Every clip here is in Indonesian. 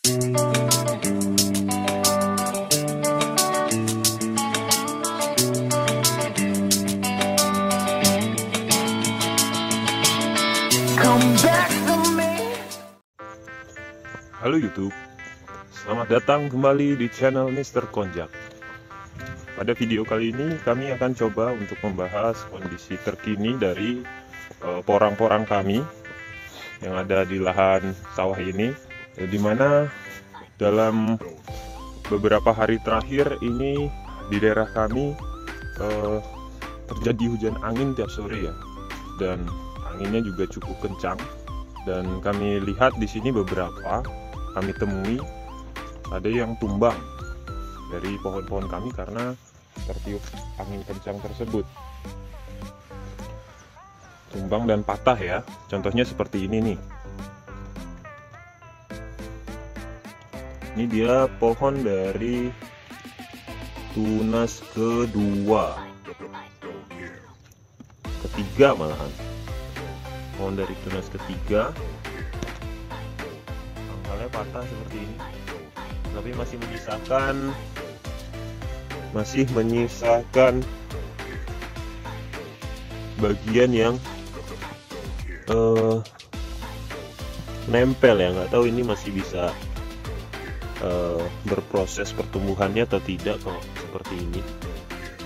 Halo YouTube, selamat datang kembali di channel Mr. Konjak. Pada video kali ini kami akan coba untuk membahas kondisi terkini dari porang-porang kami yang ada di lahan sawah ini, di mana dalam beberapa hari terakhir ini di daerah kami terjadi hujan angin tiap sore ya, dan anginnya juga cukup kencang. Dan kami lihat di sini beberapa kami temui ada yang tumbang dari pohon-pohon kami karena tertiup angin kencang tersebut. Tumbang dan patah ya, contohnya seperti ini nih. Ini dia pohon dari tunas ketiga malahan. Pohon dari tunas ketiga angkalnya patah seperti ini, tapi masih menyisakan bagian yang nempel ya. Nggak tahu ini masih bisa berproses pertumbuhannya atau tidak kalau seperti ini.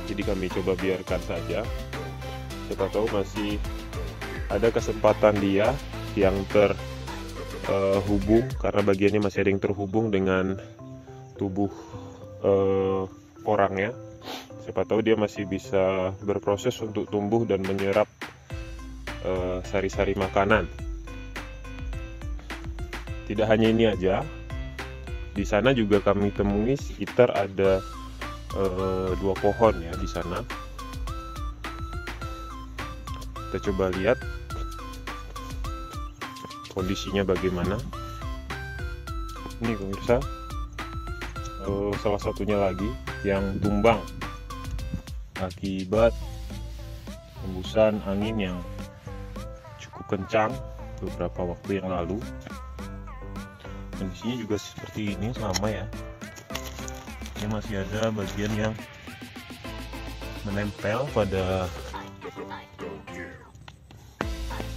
Jadi kami coba biarkan saja, siapa tahu masih ada kesempatan dia yang terhubung, karena bagiannya masih ada yang terhubung dengan tubuh porangnya. Siapa tahu dia masih bisa berproses untuk tumbuh dan menyerap sari-sari makanan. Tidak hanya ini aja, di sana juga kami temui sekitar ada 2 pohon ya di sana. Kita coba lihat kondisinya bagaimana. Ini pemirsa, salah satunya lagi yang tumbang akibat hembusan angin yang cukup kencang beberapa waktu yang lalu. Kondisinya juga seperti ini sama ya. Ini masih ada bagian yang menempel pada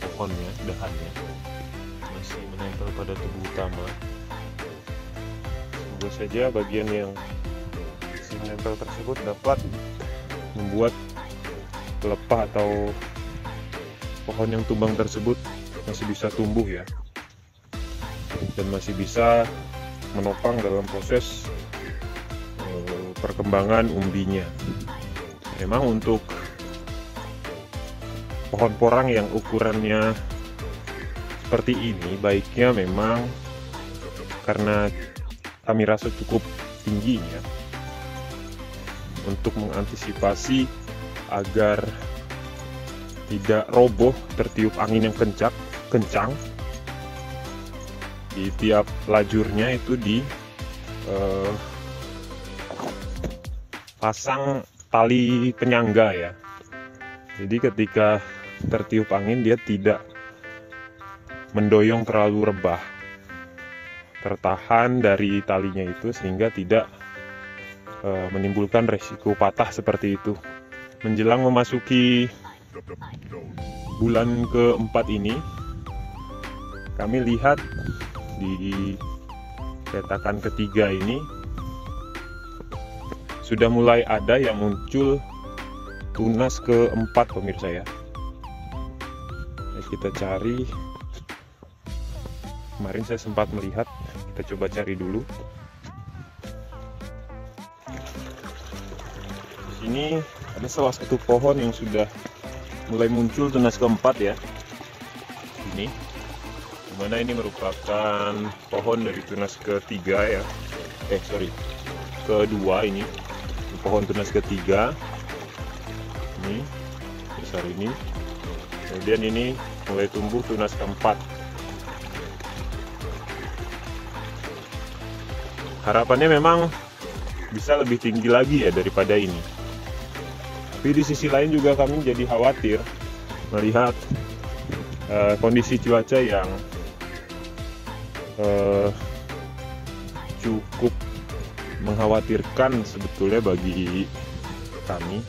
pohonnya, dahannya masih menempel pada tubuh utama. Semoga saja bagian yang masih menempel tersebut dapat membuat pelepah atau pohon yang tumbang tersebut masih bisa tumbuh ya, dan masih bisa menopang dalam proses perkembangan umbinya. Memang untuk pohon porang yang ukurannya seperti ini, baiknya memang karena kami rasa cukup tingginya, untuk mengantisipasi agar tidak roboh tertiup angin yang kencang di tiap lajurnya itu pasang tali penyangga ya. Jadi ketika tertiup angin dia tidak mendoyong terlalu rebah, tertahan dari talinya itu sehingga tidak menimbulkan resiko patah seperti itu. Menjelang memasuki bulan keempat ini, kami lihat di petakan ketiga ini sudah mulai ada yang muncul tunas keempat pemirsa ya. Kita cari, kemarin saya sempat melihat, kita coba cari dulu. Di sini ada salah satu pohon yang sudah mulai muncul tunas keempat ya. Ini, dimana ini merupakan pohon dari tunas ketiga ya. Kedua ini, pohon tunas ketiga. Ini besar ini. Kemudian ini mulai tumbuh tunas keempat. Harapannya memang bisa lebih tinggi lagi ya daripada ini. Tapi di sisi lain juga kami jadi khawatir melihat kondisi cuaca yang cukup mengkhawatirkan sebetulnya bagi kami.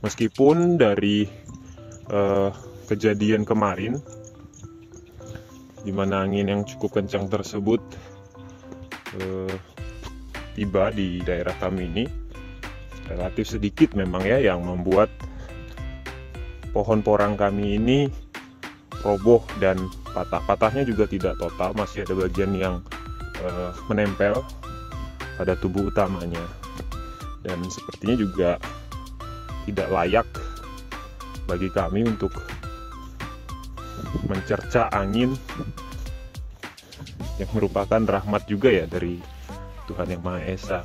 Meskipun dari kejadian kemarin di mana angin yang cukup kencang tersebut tiba di daerah kami ini, relatif sedikit memang ya yang membuat pohon porang kami ini roboh dan patah-patahnya juga tidak total, masih ada bagian yang menempel pada tubuh utamanya, dan sepertinya juga tidak layak bagi kami untuk mencerca angin yang merupakan rahmat juga ya dari Tuhan Yang Maha Esa.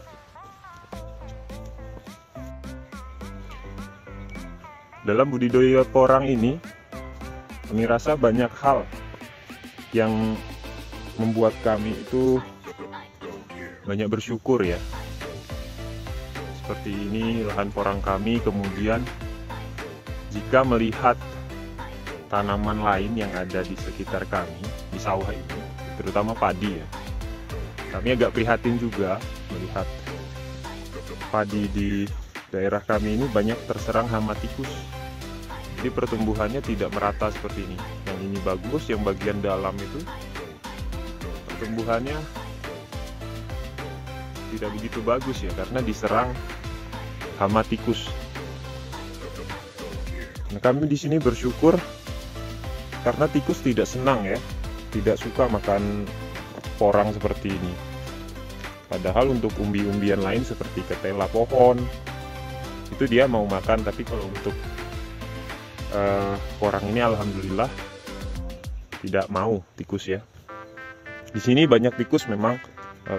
Dalam budidaya porang ini, kami rasa banyak hal yang membuat kami itu banyak bersyukur ya. Seperti ini lahan porang kami, kemudian jika melihat tanaman lain yang ada di sekitar kami, di sawah ini, terutama padi ya, kami agak prihatin juga melihat padi di daerah kami ini banyak terserang hama tikus. Jadi pertumbuhannya tidak merata seperti ini. Yang ini bagus, yang bagian dalam itu pertumbuhannya tidak begitu bagus ya, karena diserang hama tikus. Nah, kami di sini bersyukur karena tikus tidak senang ya, tidak suka makan porang seperti ini. Padahal untuk umbi-umbian lain seperti ketela pohon itu dia mau makan, tapi kalau untuk porang ini alhamdulillah tidak mau tikus ya. Di sini banyak tikus memang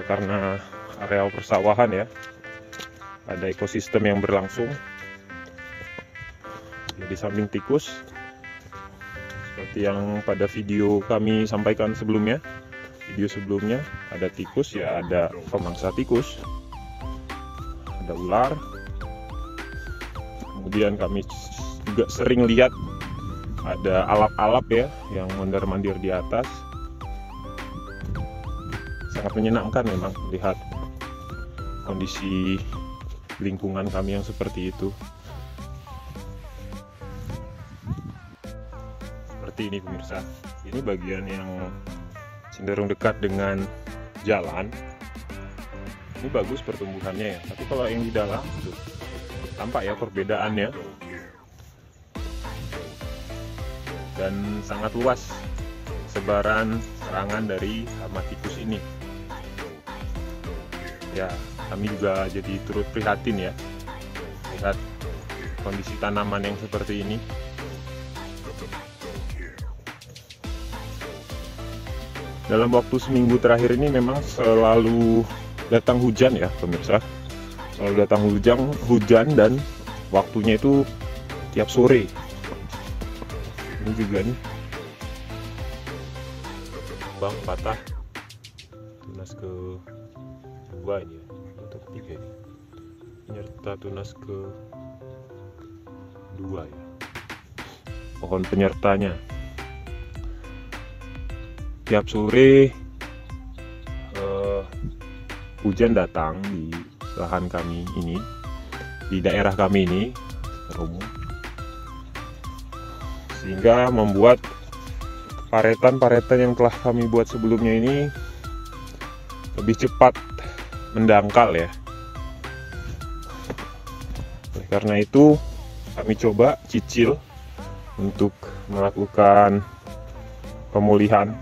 karena areal persawahan ya, ada ekosistem yang berlangsung. Di samping tikus, seperti yang pada video kami sampaikan sebelumnya, ada tikus ya, ada pemangsa tikus, ada ular. Kemudian kami juga sering lihat ada alap-alap ya yang mondar-mandir di atas. Sangat menyenangkan memang melihat kondisi lingkungan kami yang seperti itu. Seperti ini pemirsa, ini bagian yang cenderung dekat dengan jalan. Ini bagus pertumbuhannya ya, tapi kalau yang di dalam tuh, tampak ya perbedaannya, dan sangat luas sebaran serangan dari hama tikus ini. Ya, kami juga jadi turut prihatin ya lihat kondisi tanaman yang seperti ini. Dalam waktu seminggu terakhir ini memang selalu datang hujan ya pemirsa, selalu datang hujan dan waktunya itu tiap sore. Ini juga nih kembang patah, tunas kedua ini ya, atau ketiga ini, penyerta tunas kedua ya, pohon penyertanya. Tiap sore hujan datang di lahan kami ini, di daerah kami ini, sehingga membuat paretan-paretan yang telah kami buat sebelumnya ini lebih cepat mendangkal ya. Oleh karena itu kami coba cicil untuk melakukan pemulihan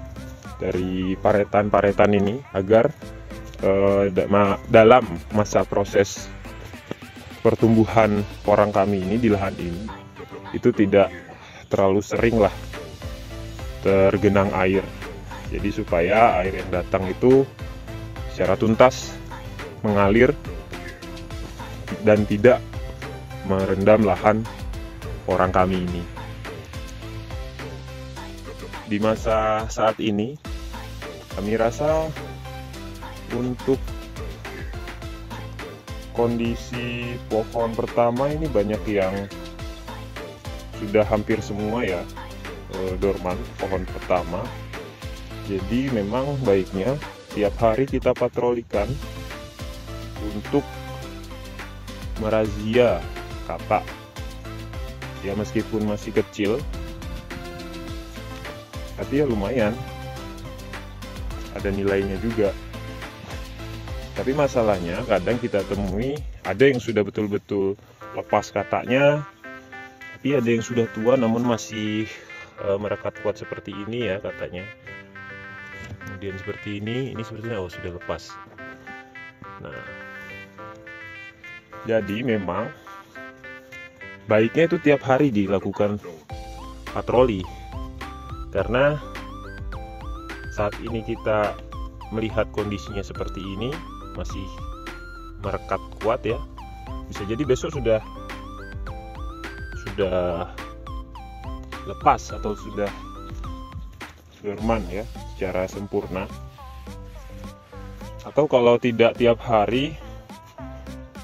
dari paretan-paretan ini agar dalam masa proses pertumbuhan porang kami ini di lahan ini itu tidak terlalu sering lah tergenang air. Jadi supaya air yang datang itu secara tuntas mengalir dan tidak merendam lahan porang kami ini. Di masa saat ini kami rasa untuk kondisi pohon pertama ini banyak yang sudah hampir semua ya dorman pohon pertama. Jadi memang baiknya tiap hari kita patrolikan untuk merazia katak. Ya meskipun masih kecil, tapi ya lumayan, ada nilainya juga. Tapi masalahnya kadang kita temui ada yang sudah betul-betul lepas kataknya, tapi ada yang sudah tua namun masih merekat kuat seperti ini ya katanya. Kemudian seperti ini sepertinya sudah lepas. Nah, jadi memang baiknya itu tiap hari dilakukan patroli, karena saat ini kita melihat kondisinya seperti ini masih merekat kuat ya, bisa jadi besok sudah lepas atau sudah dorman ya secara sempurna. Atau kalau tidak tiap hari,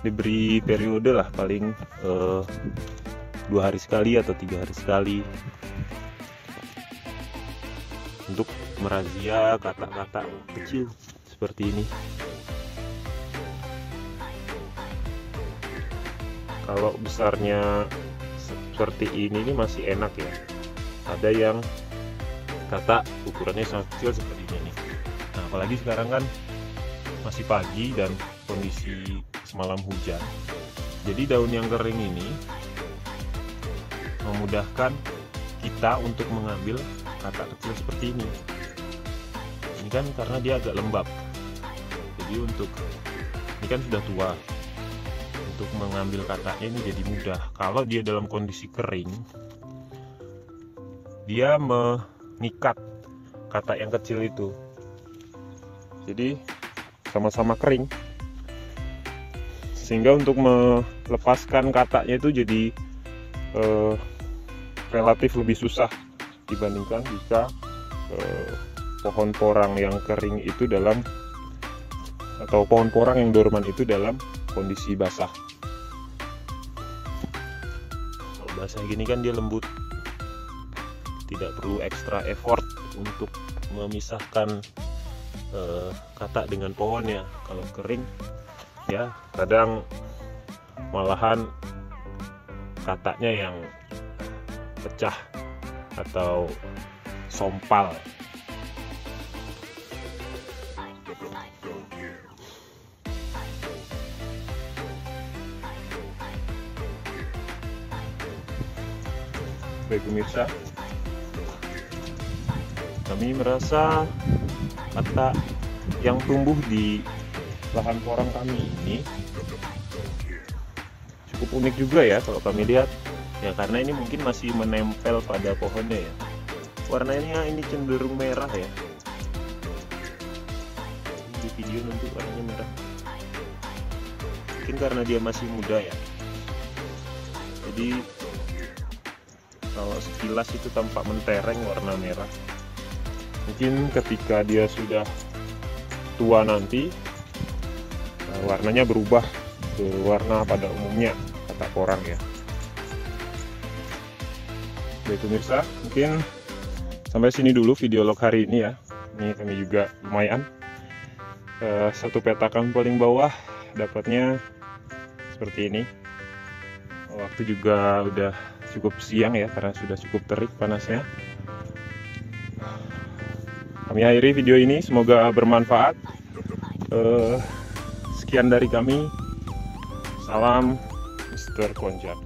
diberi periode lah, paling 2 hari sekali atau 3 hari sekali untuk merazia katak-katak kecil seperti ini. Kalau besarnya seperti ini masih enak ya. Ada yang katak ukurannya sangat kecil seperti ini. Nah, apalagi sekarang kan masih pagi dan kondisi semalam hujan. Jadi daun yang kering ini memudahkan kita untuk mengambil katak kecil seperti ini. Ini kan karena dia agak lembab. Jadi ini kan sudah tua. Untuk mengambil kataknya ini jadi mudah. Kalau dia dalam kondisi kering, dia mengikat katak yang kecil itu. Jadi sama-sama kering, sehingga untuk melepaskan kataknya itu jadi relatif lebih susah dibandingkan jika pohon porang yang kering itu atau pohon porang yang dorman itu dalam kondisi basah. Kalau basah gini kan dia lembut, tidak perlu ekstra effort untuk memisahkan katak dengan pohonnya. Kalau kering ya kadang malahan kataknya yang pecah atau sompal. Baik pemirsa, kami merasa katak yang tumbuh di lahan porang kami ini cukup unik juga ya kalau kami lihat ya, karena ini mungkin masih menempel pada pohonnya ya. Warnanya ini cenderung merah ya, di video nanti warnanya merah, mungkin karena dia masih muda ya. Jadi kalau sekilas itu tampak mentereng warna merah. Mungkin ketika dia sudah tua nanti warnanya berubah ke warna pada umumnya katak porang ya. Baik pemirsa, mungkin sampai sini dulu video log hari ini ya. Ini kami juga lumayan satu petakan paling bawah dapatnya seperti ini. Waktu juga udah cukup siang ya, karena sudah cukup terik panasnya. Kami akhiri video ini, semoga bermanfaat. Sekian dari kami, salam Mr. Konjak.